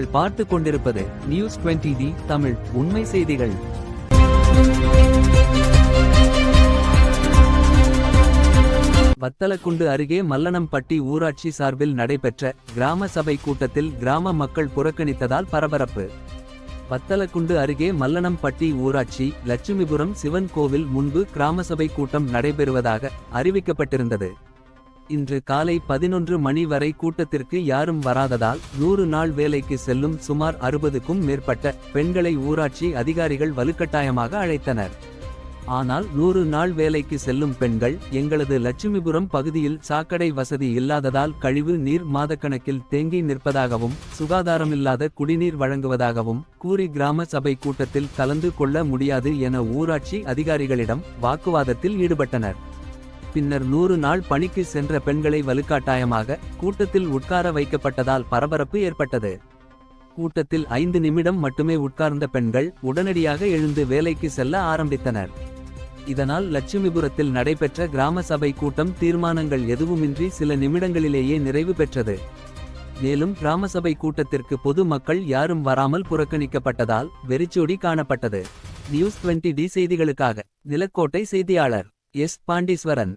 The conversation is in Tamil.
நீங்கள் பார்த்து கொண்டிருப்பது நியூஸ் 20D தமிழ் உண்மை செய்திகள். வத்தலக்குண்டு அருகே மல்லனம்பட்டி ஊராட்சி சார்பில் நடைபெற்ற கிராம சபை கூட்டத்தில் கிராம மக்கள் புறக்கணித்ததால் பரபரப்பு. வத்தலக்குண்டு அருகே மல்லனம்பட்டி ஊராட்சி லட்சுமிபுரம் சிவன் கோவில் முன்பு கிராம சபை கூட்டம் நடைபெறுவதாக அறிவிக்கப்பட்டிருந்தது. இன்று காலை 11 மணி வரை கூட்டத்திற்கு யாரும் வராததால் 100 நாள் வேலைக்கு செல்லும் சுமார் 60க்கும் மேற்பட்ட பெண்களை ஊராட்சி அதிகாரிகள் வலுக்கட்டாயமாக அழைத்தனர். ஆனால் 100 நாள் வேலைக்கு செல்லும் பெண்கள் எங்களது லட்சுமிபுரம் பகுதியில் சாக்கடை வசதி இல்லாததால் கழிவு நீர் மாதக்கணக்கில் தேங்கி நிற்பதாகவும் சுகாதாரமில்லாத குடிநீர் வழங்குவதாகவும் கூறி கிராம சபை கூட்டத்தில் கலந்து கொள்ள முடியாது என ஊராட்சி அதிகாரிகளிடம் வாக்குவாதத்தில் ஈடுபட்டனர். பின்னர் 100 நாள் பணிக்கு சென்ற பெண்களை வலுக்கட்டாயமாக கூட்டத்தில் உட்கார வைக்கப்பட்டதால் பரபரப்பு ஏற்பட்டது. கூட்டத்தில் 5 நிமிடம் மட்டுமே உட்கார்ந்த பெண்கள் உடனடியாக எழுந்து வேலைக்கு செல்ல ஆரம்பித்தனர். இதனால் லட்சுமிபுரத்தில் நடைபெற்ற கிராம சபை கூட்டம் தீர்மானங்கள் எதுவுமின்றி சில நிமிடங்களிலேயே நிறைவு பெற்றது. மேலும் கிராம சபை கூட்டத்திற்கு பொது மக்கள் யாரும் வராமல் புறக்கணிக்கப்பட்டதால் வெறிச்சோடி காணப்பட்டது. நியூஸ் 20D செய்திகளுக்காக நிலக்கோட்டை செய்தியாளர் எஸ். பாண்டீஸ்வரன்.